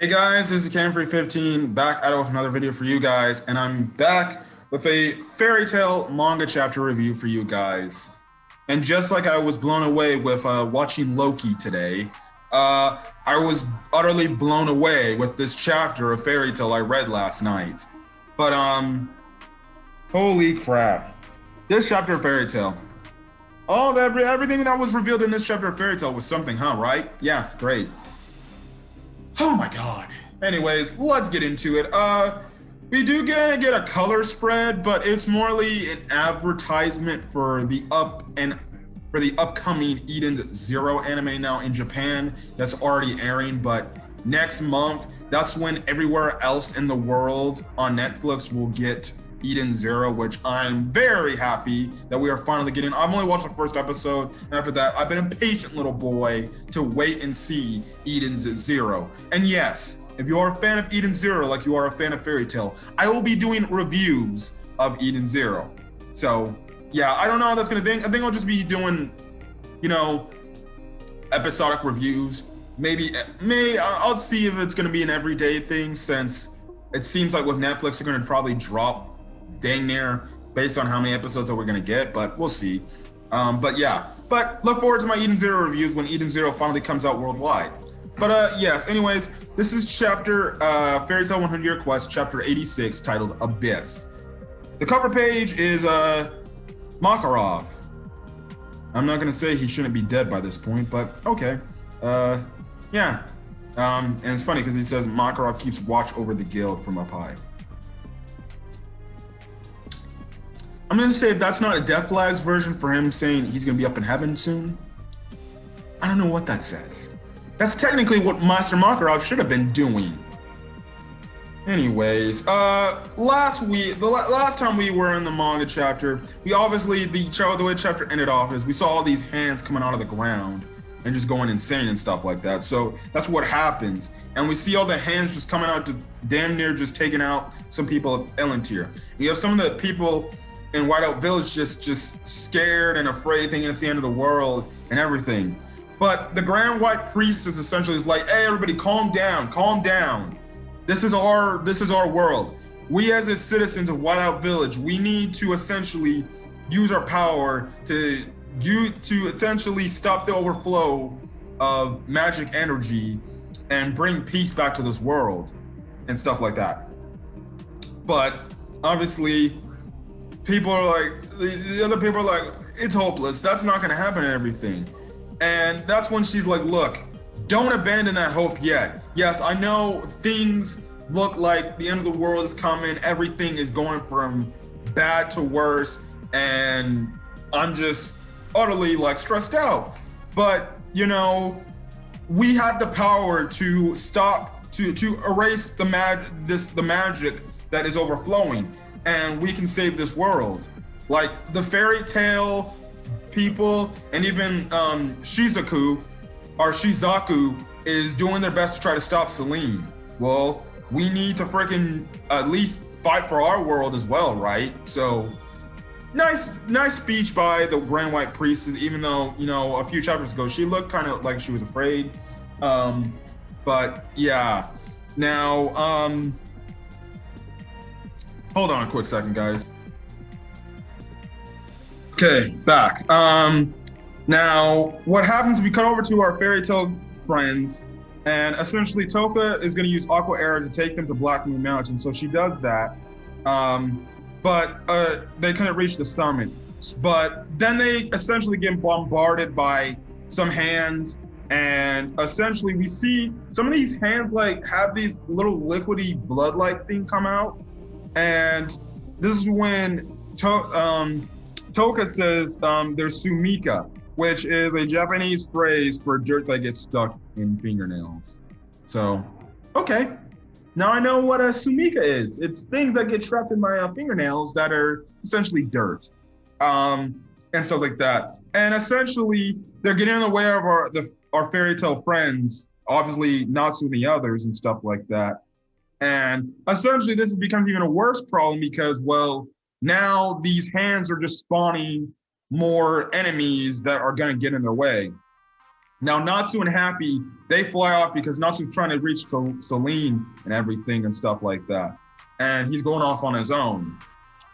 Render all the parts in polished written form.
Hey guys, this is Camfrey15 back at it with another video for you guys, and I'm back with a fairy tale manga chapter review for you guys. And just like I was blown away with watching Loki today, I was utterly blown away with this chapter of fairy tale I read last night. But holy crap! This chapter of fairy tale. Everything that was revealed in this chapter of fairy tale was something, huh? Right? Yeah, great. Oh my god. Anyways, let's get into it. We do get a color spread, but it's morely an advertisement for the upcoming Eden Zero anime now in Japan that's already airing, but next month, that's when everywhere else in the world on Netflix will get Eden Zero, which I'm very happy that we are finally getting. I've only watched the first episode, and after that, I've been a patient little boy to wait and see Eden's Zero. And yes, if you are a fan of Eden Zero, like you are a fan of Fairy Tail, I will be doing reviews of Eden Zero. So yeah, I don't know how that's gonna be. I think I'll just be doing, episodic reviews. I'll see if it's gonna be an everyday thing, since it seems like with Netflix, they're gonna probably drop dang near based on how many episodes that we're gonna get, but we'll see. But look forward to my Eden Zero reviews when Eden Zero finally comes out worldwide. But yes, anyways, this is chapter Fairy Tail 100 Year Quest, chapter 86, titled Abyss. The cover page is Makarov. I'm not gonna say he shouldn't be dead by this point, but okay. Yeah. And it's funny because he says Makarov keeps watch over the guild from up high. I'm gonna say if that's not a Death Flags version for him saying he's gonna be up in heaven soon, I don't know what that says. That's technically what Master Makarov should have been doing. Anyways, the last time we were in the manga chapter, we obviously, the way chapter ended off is we saw all these hands coming out of the ground and just going insane and stuff like that. So that's what happens. And we see all the hands just coming out to damn near just taking out some people of Elentir. We have some of the people in Whiteout Village just scared and afraid, thinking it's the end of the world and everything. But the Grand White Priestess essentially is like, hey, everybody, calm down, calm down. This is our world. We as its citizens of Whiteout Village, we need to essentially use our power to essentially stop the overflow of magic energy and bring peace back to this world and stuff like that. But obviously, people are like, the other people are like, it's hopeless. That's not gonna happen and everything. And that's when she's like, look, don't abandon that hope yet. Yes, I know things look like the end of the world is coming. Everything is going from bad to worse. And I'm just utterly stressed out. But, we have the power to stop, to erase the magic that is overflowing. And we can save this world. Like the fairy tale people and even Shizaku is doing their best to try to stop Selene. Well, we need to freaking at least fight for our world as well, right? So nice speech by the Grand White Priestess, even though, a few chapters ago she looked kind of like she was afraid. But yeah. Now, hold on a quick second, guys. Okay, back. Now, what happens, we cut over to our fairy tale friends, and essentially Toka is going to use Aqua Air to take them to Black Moon Mountain, so she does that. But they couldn't reach the summit. But then they essentially get bombarded by some hands, and essentially we see some of these hands have these little liquidy blood-like thing come out, and this is when Toka says there's sumika, which is a Japanese phrase for dirt that gets stuck in fingernails. So, okay. Now I know what a sumika is. It's things that get trapped in my fingernails that are essentially dirt, and stuff like that. And essentially, they're getting in the way of our fairy tale friends, obviously not so the others and stuff like that. And essentially, this becomes even a worse problem because, well, now these hands are just spawning more enemies that are going to get in their way. Now, Natsu and Happy, they fly off because Natsu's trying to reach Selene and everything and stuff like that. And he's going off on his own.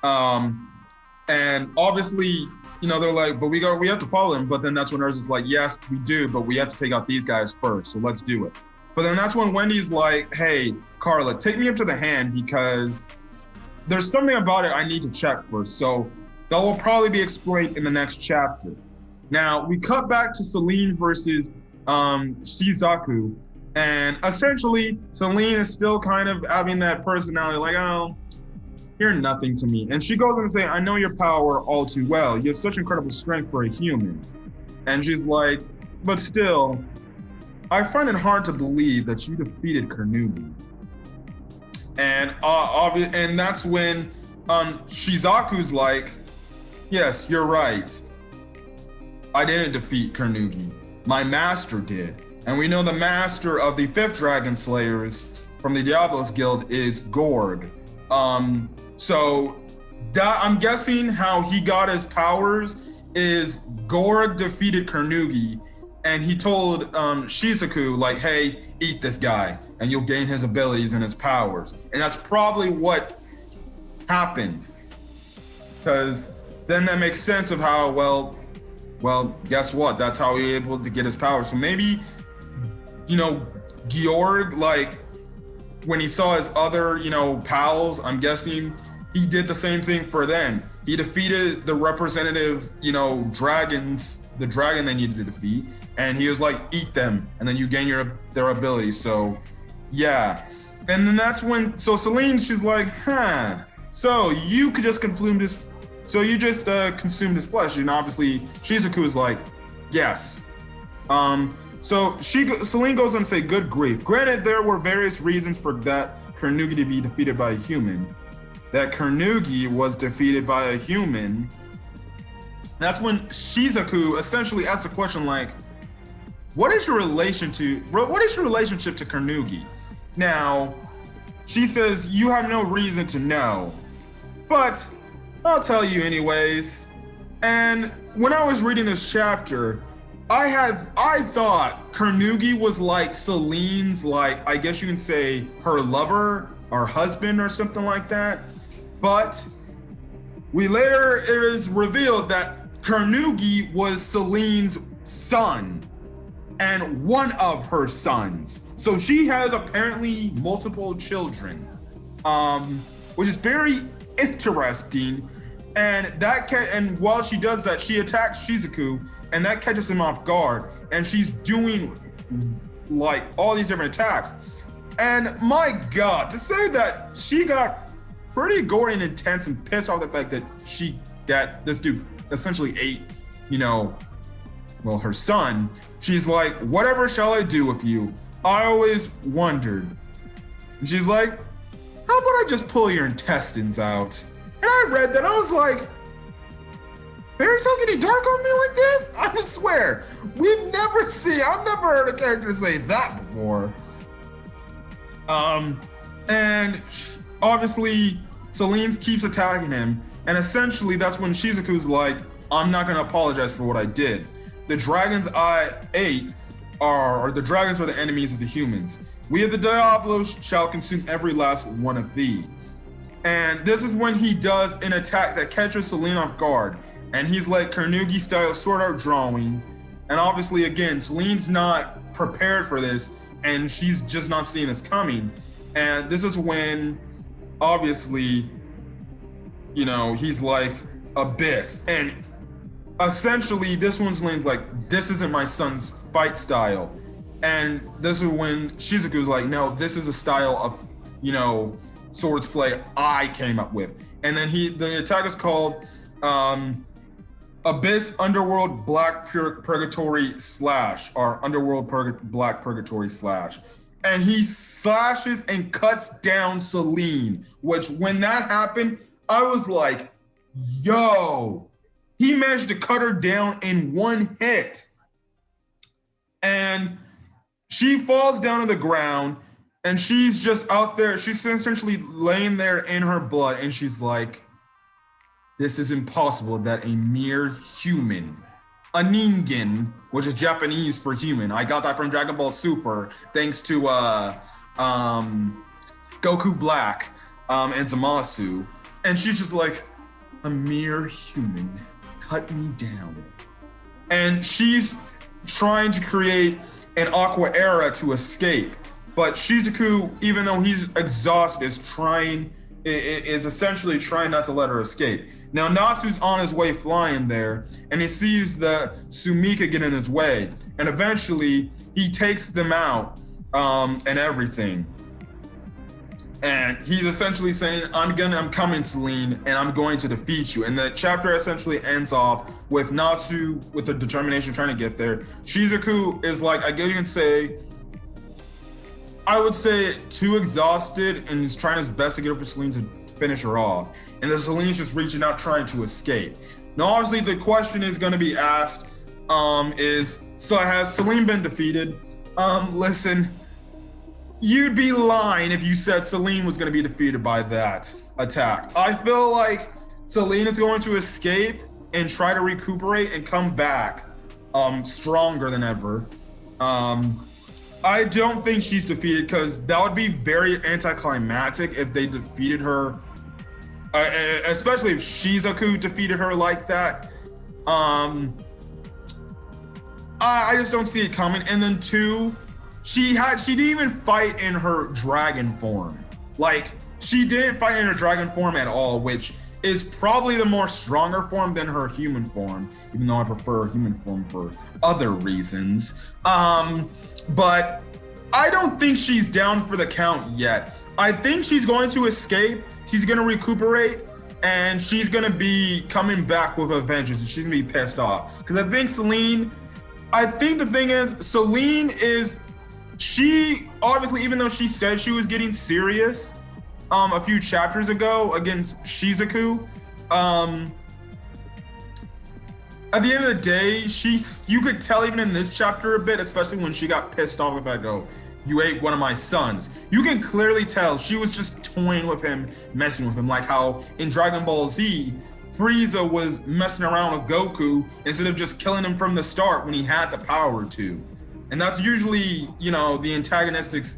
And obviously, they're like, but we have to follow him. But then that's when Urza's like, yes, we do, but we have to take out these guys first. So let's do it. But then that's when Wendy's like, hey, Carla, take me up to the hand because there's something about it I need to check first. So that will probably be explained in the next chapter. Now, we cut back to Selene versus Suzaku. And essentially, Selene is still kind of having that personality like, oh, you're nothing to me. And she goes on and say, I know your power all too well. You have such incredible strength for a human. And she's like, but still, I find it hard to believe that you defeated Carnegie. And and that's when Shizaku's like, yes, you're right. I didn't defeat Carnegie. My master did. And we know the master of the 5th Dragon Slayers from the Diablos Guild is Gorg. So that I'm guessing how he got his powers is Gorg defeated Carnegie, and he told Shizuku, like, hey, eat this guy, and you'll gain his abilities and his powers. And that's probably what happened. Because then that makes sense of how, well, guess what? That's how he was able to get his powers. So maybe, Georg, like, when he saw his other, pals, I'm guessing he did the same thing for them. He defeated the representative, dragons, the dragon they needed to defeat, and he was like, eat them, and then you gain their abilities. So, yeah. And then that's when, so Selene, she's like, so you could just consume this, so you just consumed his flesh. And obviously, Shizuku is like, yes. So Selene goes on to say, good grief. Granted, there were various reasons for that Carnegie to be defeated by a human. That Carnegie was defeated by a human. That's when Shizuku essentially asks the question like, what is your relationship to Carnegie? Now, she says, you have no reason to know, but I'll tell you anyways. And when I was reading this chapter, I thought Carnegie was like Selene's, like, I guess you can say her lover or husband or something like that. But it is revealed that Carnegie was Selene's son and one of her sons. So she has apparently multiple children, which is very interesting. And while she does that, she attacks Shizuku, and that catches him off guard. And she's doing like all these different attacks. And my God, to say that she got pretty gory and intense and pissed off the fact that this dude essentially ate, her son. She's like, whatever shall I do with you? I always wondered. And she's like, how about I just pull your intestines out? And I read that, I was like, Fairy Tail getting dark on me like this? I swear, I've never heard a character say that before. And obviously, Selene keeps attacking him, and essentially that's when Shizuku's like, I'm not gonna apologize for what I did. The dragons I ate the dragons are the enemies of the humans. We of the Diablos shall consume every last one of thee. And this is when he does an attack that catches Selene off guard. And he's like Carnegie style sword art drawing. And obviously, again, Selene's not prepared for this, and she's just not seeing this coming. And this is when, obviously, he's like, Abyss. And essentially, this one's like, this isn't my son's fight style. And this is when Shizuku's like, no, this is a style of, swords play I came up with. And then the attack is called Abyss Underworld Black Purgatory Slash, or Underworld Black Purgatory Slash. And he slashes and cuts down Selene, which when that happened, I was like, yo, he managed to cut her down in one hit. And she falls down to the ground, and she's just out there. She's essentially laying there in her blood, and she's like, this is impossible that a mere human a ningen, which is Japanese for human. I got that from Dragon Ball Super, thanks to Goku Black and Zamasu. And she's just like, a mere human, cut me down. And she's trying to create an Aqua Era to escape. But Shizuku, even though he's exhausted, is essentially trying not to let her escape. Now Natsu's on his way flying there, and he sees the Sumika get in his way, and eventually he takes them out and everything. And he's essentially saying, I'm coming, Selene, and I'm going to defeat you. And the chapter essentially ends off with Natsu with the determination trying to get there. Shizuku is like, I would say too exhausted, and he's trying his best to get over Selene to finish her off. And then Selene's just reaching out, trying to escape. Now, obviously, the question is going to be asked so has Selene been defeated? Listen, you'd be lying if you said Selene was going to be defeated by that attack. I feel like Selene is going to escape and try to recuperate and come back stronger than ever. I don't think she's defeated, because that would be very anticlimactic if they defeated her, especially if Shizuku defeated her like that. I just don't see it coming. And then two, she didn't even fight in her dragon form. Like, she didn't fight in her dragon form at all, which is probably the more stronger form than her human form, even though I prefer human form for other reasons. But I don't think she's down for the count yet. I think she's going to escape, she's gonna recuperate, and she's gonna be coming back with a vengeance, and she's gonna be pissed off. Because I think the thing is, Selene she obviously, even though she said she was getting serious a few chapters ago against Shizuku, at the end of the day, you could tell even in this chapter a bit, especially when she got pissed off with that you ate one of my sons. You can clearly tell she was just toying with him, messing with him, like how in Dragon Ball Z, Frieza was messing around with Goku instead of just killing him from the start when he had the power to. And that's usually, the antagonist's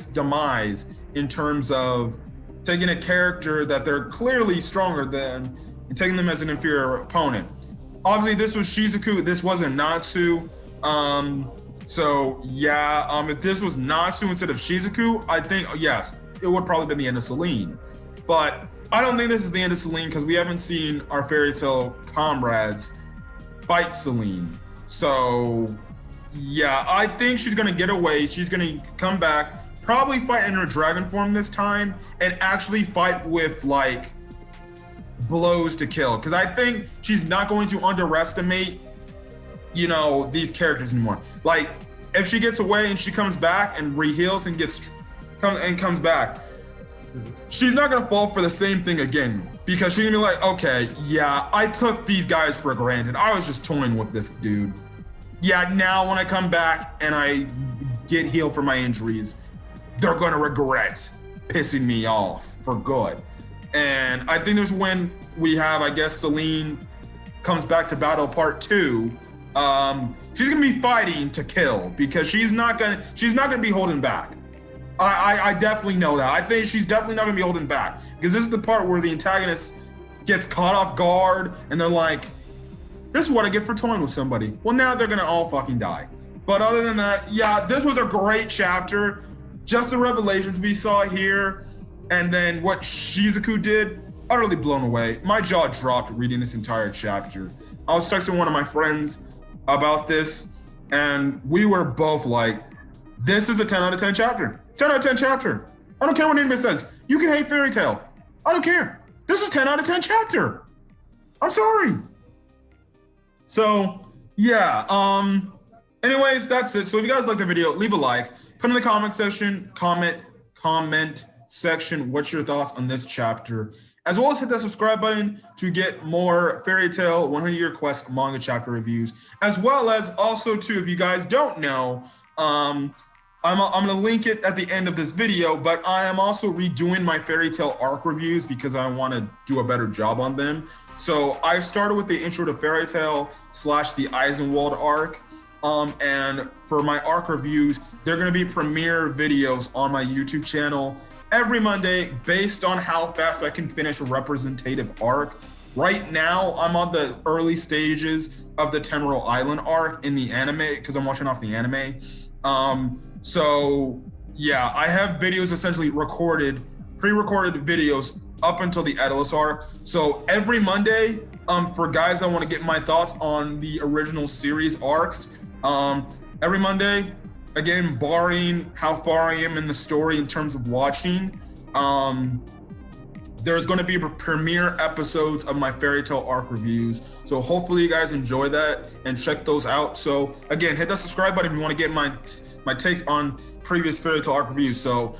demise in terms of taking a character that they're clearly stronger than and taking them as an inferior opponent. Obviously, this was Shizuku, this wasn't Natsu. If this was Natsu instead of Shizuku, I think, yes, it would probably been the end of Selene. But I don't think this is the end of Selene, because we haven't seen our fairy tale comrades fight Selene. So, yeah, I think she's gonna get away. She's gonna come back, probably fight in her dragon form this time, and actually fight with, like, blows to kill. Because I think she's not going to underestimate these characters anymore. Like, if she gets away and she comes back and reheals and comes back, she's not gonna fall for the same thing again, because she's gonna be like, okay, yeah, I took these guys for granted. I was just toying with this dude. Yeah, now when I come back and I get healed from my injuries, they're gonna regret pissing me off for good. And I think there's when we have, I guess, Selene comes back to battle part 2. She's gonna be fighting to kill, because she's not gonna be holding back. I definitely know that. I think she's definitely not gonna be holding back, because this is the part where the antagonist gets caught off guard and they're like, this is what I get for toying with somebody. Well, now they're gonna all fucking die. But other than that, yeah, this was a great chapter. Just the revelations we saw here, and then what Shizuku did, utterly blown away. My jaw dropped reading this entire chapter. I was texting one of my friends about this, and we were both like, this is a 10 out of 10 chapter. 10 out of 10 chapter. I don't care what anybody says. You can hate fairy tale. I don't care. This is 10 out of 10 chapter. I'm sorry. So, yeah. Anyways, that's it. So if you guys like the video, leave a like. Put in the comment section what's your thoughts on this chapter, as well as hit that subscribe button to get more Fairy Tail 100 Year Quest manga chapter reviews, as well as also too, if you guys don't know, I'm gonna link it at the end of this video, but I am also redoing my fairy tale arc reviews because I want to do a better job on them. So I started with the intro to fairy tale / the Eisenwald arc. And for my arc reviews, they're gonna be premiere videos on my YouTube channel every Monday based on how fast I can finish a representative arc. Right now, I'm on the early stages of the Tenro Island arc in the anime because I'm watching off the anime. So yeah, I have videos essentially pre-recorded videos up until the Edelus arc. So every Monday, for guys that want to get my thoughts on the original series arcs, every Monday, again, barring how far I am in the story in terms of watching, there's going to be premiere episodes of my fairy tale arc reviews. So hopefully you guys enjoy that and check those out. So again, hit that subscribe button if you want to get my takes on previous fairy tale arc reviews. So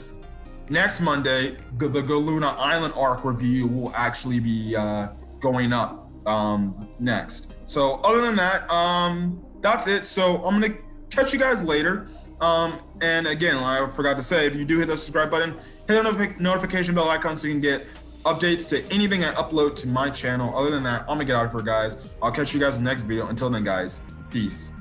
next Monday, the Galuna Island arc review will actually be going up next. So other than that, that's it. So I'm going to catch you guys later. And again, I forgot to say, if you do hit the subscribe button, hit the notification bell icon so you can get updates to anything I upload to my channel. Other than that, I'm gonna get out of here, guys. I'll catch you guys in the next video. Until then, guys, peace.